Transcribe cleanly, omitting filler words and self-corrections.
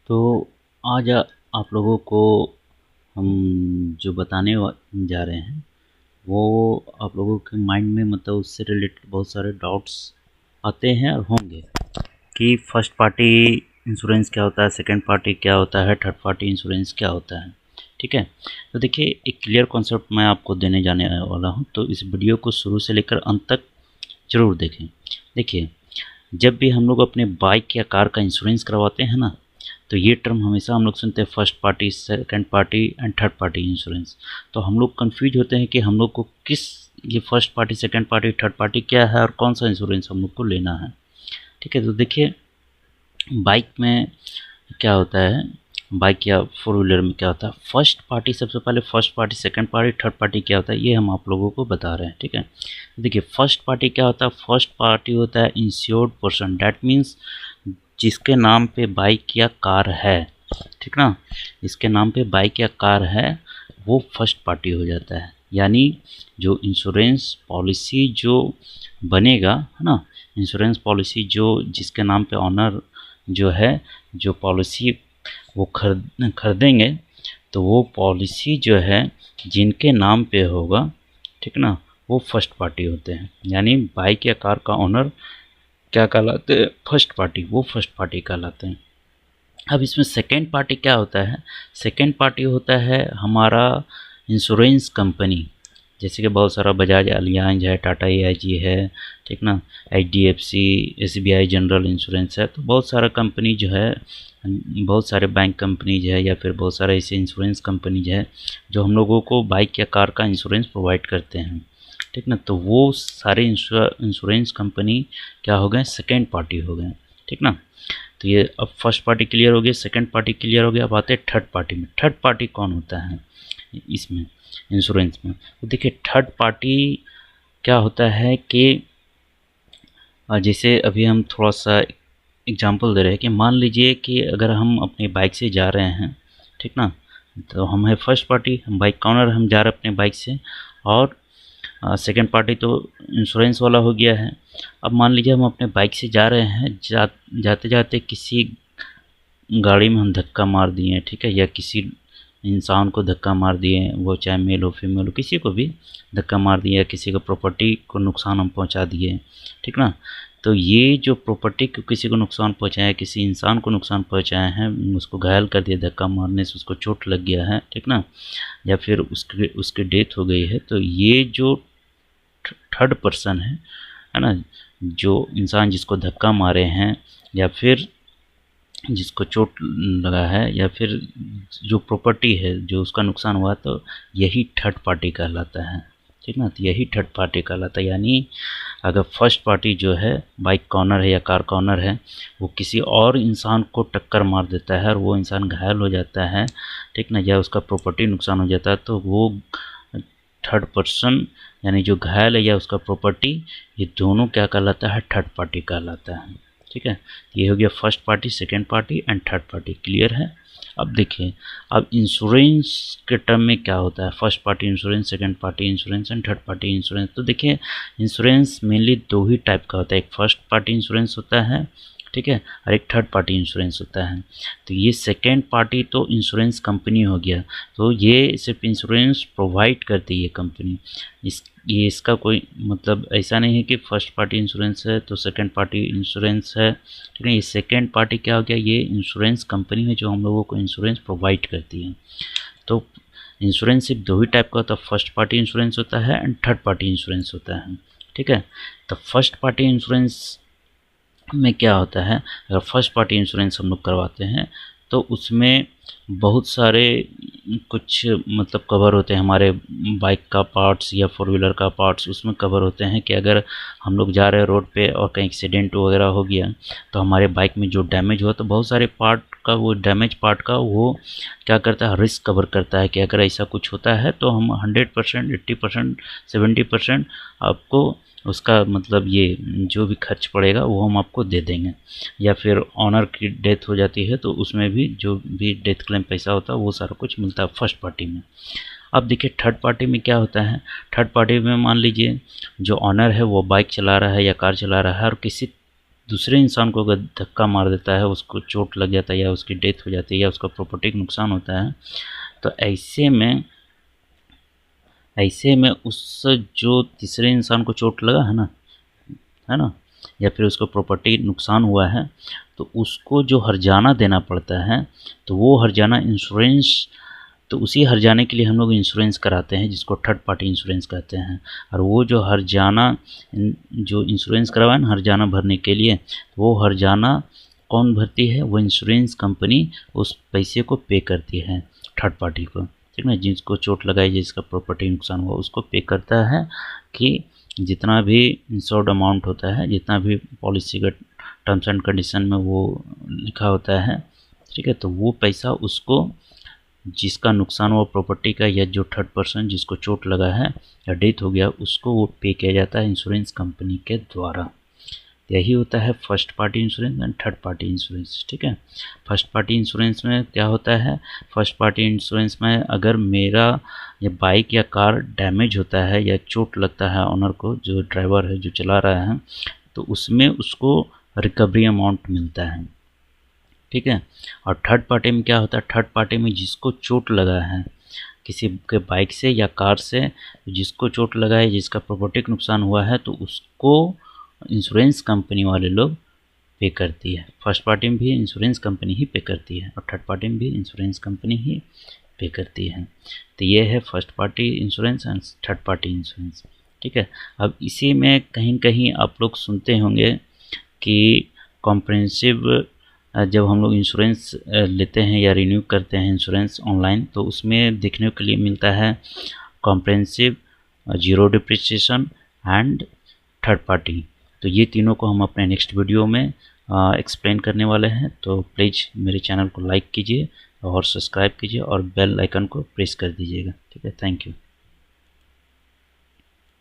तो आज आप लोगों को हम जो बताने जा रहे हैं वो आप लोगों के माइंड में मतलब उससे रिलेटेड बहुत सारे डाउट्स आते हैं और होंगे कि फर्स्ट पार्टी इंश्योरेंस क्या होता है, सेकंड पार्टी क्या होता है, थर्ड पार्टी इंश्योरेंस क्या होता है। ठीक है, तो देखिए एक क्लियर कॉन्सेप्ट मैं आपको देने जाने वाला हूँ, तो इस वीडियो को शुरू से लेकर अंत तक ज़रूर देखें। देखिए, जब भी हम लोग अपने बाइक या कार का इंश्योरेंस करवाते हैं ना, तो ये टर्म हमेशा हम लोग सुनते हैं first party, second party and third party insurance. तो हम लोग कंफ्यूज होते हैं कि हम लोग को किस, ये first party, second party, third party क्या है और कौन सा इंश्योरेंस हम लोग को लेना है। ठीक है, तो देखिए बाइक में क्या होता है, बाइक या फोर व्हीलर में क्या होता है, फर्स्ट पार्टी, सबसे पहले first party, second party, third party क्या होता है ये हम आप लोगों को बता रहे हैं। ठीक है, देखिए फर्स्ट पार्टी क्या होता है, फर्स्ट पार्टी होता है इंश्योर्ड पर्सन, डैट मीन्स जिसके नाम पे बाइक या कार है, ठीक ना, इसके नाम पे बाइक या कार है वो फर्स्ट पार्टी हो जाता है। यानी जो इंश्योरेंस पॉलिसी जो बनेगा है ना, इंश्योरेंस पॉलिसी जो जिसके नाम पे ऑनर जो है, जो पॉलिसी वो खरीदेंगे, तो वो पॉलिसी जो है जिनके नाम पे होगा, ठीक ना, वो फर्स्ट पार्टी होते हैं। यानी बाइक या कार का ओनर क्या कहलाते हैं, फर्स्ट पार्टी, वो फर्स्ट पार्टी कहलाते हैं। अब इसमें सेकेंड पार्टी क्या होता है, सेकेंड पार्टी होता है हमारा इंश्योरेंस कंपनी, जैसे कि बहुत सारा बजाज अलियांज है, टाटा AIG है, ठीक ना, HDFC, SBI जनरल इंश्योरेंस है। तो बहुत सारा कंपनी जो है, बहुत सारे बैंक कंपनीज है या फिर बहुत सारे ऐसे इंश्योरेंस कंपनीज है जो हम लोगों को बाइक या कार का इंश्योरेंस प्रोवाइड करते हैं। ठीक ना, तो वो सारे इंश्योरेंस कंपनी क्या हो गए, सेकेंड पार्टी हो गए। ठीक ना, तो ये अब फर्स्ट पार्टी क्लियर हो गया, सेकेंड पार्टी क्लियर हो गया। अब आते हैं थर्ड पार्टी में। थर्ड पार्टी कौन होता है इसमें, इंश्योरेंस में? तो देखिए थर्ड पार्टी क्या होता है कि जैसे अभी हम थोड़ा सा एग्जांपल दे रहे हैं कि मान लीजिए कि अगर हम अपनी बाइक से जा रहे हैं, ठीक ना, तो हम है फर्स्ट पार्टी, हम बाइक का ओनर, हम जा रहे हैं अपने बाइक से, और सेकेंड पार्टी तो इंश्योरेंस वाला हो गया है। अब मान लीजिए हम अपने बाइक से जा रहे हैं, जाते जाते किसी गाड़ी में हम धक्का मार दिए, ठीक है, या किसी इंसान को धक्का मार दिए, वो चाहे मेल हो फीमेल हो, किसी को भी धक्का मार दिया, किसी को प्रॉपर्टी को नुकसान हम पहुंचा दिए, ठीक ना, तो ये जो प्रॉपर्टी को किसी को नुकसान पहुंचाया, किसी इंसान को नुकसान पहुंचाया है, उसको घायल कर दिया, धक्का मारने से उसको चोट लग गया है, ठीक ना, या फिर उसकी डेथ हो गई है, तो ये जो थर्ड पर्सन है ना, जो इंसान जिसको धक्का मारे हैं या फिर जिसको चोट लगा है या फिर जो प्रॉपर्टी है जो उसका नुकसान हुआ, तो यही थर्ड पार्टी कहलाता है। ठीक ना, तो यही थर्ड पार्टी कहलाता है। यानी अगर फर्स्ट पार्टी जो है बाइक का ऑनर है या कार का ऑनर है, वो किसी और इंसान को टक्कर मार देता है और वो इंसान घायल हो जाता है, ठीक ना, या उसका प्रॉपर्टी नुकसान हो जाता है, तो वो थर्ड पर्सन यानी जो घायल है या उसका प्रॉपर्टी, ये दोनों क्या कहलाता है, थर्ड पार्टी कहलाता है। ठीक है, ये हो गया first party, second party and third party. Clear है? अब देखिए, अब इंश्योरेंस के टर्म में क्या होता है, first party insurance, second party insurance and third party insurance. तो देखिए इंश्योरेंस मेनली दो ही टाइप का होता है, एक फर्स्ट पार्टी इंश्योरेंस होता है, ठीक है, और एक थर्ड पार्टी इंश्योरेंस होता है। तो ये सेकेंड पार्टी तो इंश्योरेंस कंपनी हो गया, तो ये सिर्फ इंश्योरेंस प्रोवाइड करती है कंपनी। ये इसका कोई मतलब ऐसा नहीं है कि फर्स्ट पार्टी इंश्योरेंस है तो सेकेंड पार्टी इंश्योरेंस है, ठीक है। ये सेकेंड पार्टी क्या हो गया, ये इंश्योरेंस कंपनी है जो हम लोगों को इंश्योरेंस प्रोवाइड करती है। तो इंश्योरेंस सिर्फ दो ही टाइप का होता है, फर्स्ट पार्टी इंश्योरेंस होता है एंड थर्ड पार्टी इंश्योरेंस होता है, ठीक है। तो फर्स्ट पार्टी इंश्योरेंस में क्या होता है, अगर फर्स्ट पार्टी इंश्योरेंस हम लोग करवाते हैं तो उसमें बहुत सारे कुछ मतलब कवर होते हैं, हमारे बाइक का पार्ट्स या फोर व्हीलर का पार्ट्स उसमें कवर होते हैं कि अगर हम लोग जा रहे हैं रोड पे और कहीं एक्सीडेंट वगैरह हो गया तो हमारे बाइक में जो डैमेज हुआ, तो बहुत सारे पार्ट का वो डैमेज पार्ट का वो क्या करता है, रिस्क कवर करता है कि अगर ऐसा कुछ होता है तो हम 100%, 80%, 70% आपको उसका मतलब ये जो भी खर्च पड़ेगा वो हम आपको दे देंगे। या फिर ऑनर की डेथ हो जाती है तो उसमें भी जो भी डेथ क्लेम पैसा होता है वो सारा कुछ मिलता है फर्स्ट पार्टी में। अब देखिए थर्ड पार्टी में क्या होता है, थर्ड पार्टी में मान लीजिए जो ऑनर है वो बाइक चला रहा है या कार चला रहा है और किसी दूसरे इंसान को अगर धक्का मार देता है, उसको चोट लग जाता है या उसकी डेथ हो जाती है या उसका प्रॉपर्टी का नुकसान होता है, तो ऐसे में उस जो तीसरे इंसान को चोट लगा है ना, या फिर उसको प्रॉपर्टी नुकसान हुआ है, तो उसको जो हर्जाना देना पड़ता है, तो वो हर्जाना इंश्योरेंस, तो उसी हर्जाने के लिए हम लोग इंश्योरेंस कराते हैं, जिसको थर्ड पार्टी इंश्योरेंस कहते हैं। और वो जो हर्जाना जो इंश्योरेंस करवाए ना हर्जाना भरने के लिए, वो हर्जाना कौन भरती है? वो इंश्योरेंस कंपनी उस पैसे को पे करती है थर्ड पार्टी को, ठीक ना। जिसको चोट लगाई, जिसका प्रॉपर्टी नुकसान हुआ, उसको पे करता है कि जितना भी इंश्योर्ड अमाउंट होता है, जितना भी पॉलिसी का टर्म्स एंड कंडीशन में वो लिखा होता है, ठीक है, तो वो पैसा उसको जिसका नुकसान हुआ प्रॉपर्टी का, या जो थर्ड पर्सन जिसको चोट लगा है या डेथ हो गया, उसको वो पे किया जाता है इंश्योरेंस कंपनी के द्वारा। यही होता है first party insurance and third party insurance, ठीक है। फर्स्ट पार्टी इंश्योरेंस में क्या होता है? फर्स्ट पार्टी इंश्योरेंस में अगर मेरा ये बाइक या कार डैमेज होता है या चोट लगता है ऑनर को, जो ड्राइवर है जो चला रहा है, तो उसमें उसको रिकवरी अमाउंट मिलता है, ठीक है। और थर्ड पार्टी में क्या होता है? थर्ड पार्टी में जिसको चोट लगा है किसी के बाइक से या कार से, जिसको चोट लगा है, जिसका प्रॉपर्टी का नुकसान हुआ है, तो उसको इंश्योरेंस कंपनी वाले लोग पे करती है। फर्स्ट पार्टी में भी इंश्योरेंस कंपनी ही पे करती है और थर्ड पार्टी में भी इंश्योरेंस कंपनी ही पे करती है। तो ये है first party insurance and third party insurance, ठीक है। अब इसी में कहीं कहीं आप लोग सुनते होंगे कि कॉम्प्रिहेंसिव, जब हम लोग इंश्योरेंस लेते हैं या रिन्यू करते हैं इंश्योरेंस ऑनलाइन, तो उसमें देखने के लिए मिलता है comprehensive, zero depreciation and third party. तो ये तीनों को हम अपने नेक्स्ट वीडियो में एक्सप्लेन करने वाले हैं। तो प्लीज़ मेरे चैनल को लाइक कीजिए और सब्सक्राइब कीजिए और बेल आइकन को प्रेस कर दीजिएगा, ठीक है। Thank you.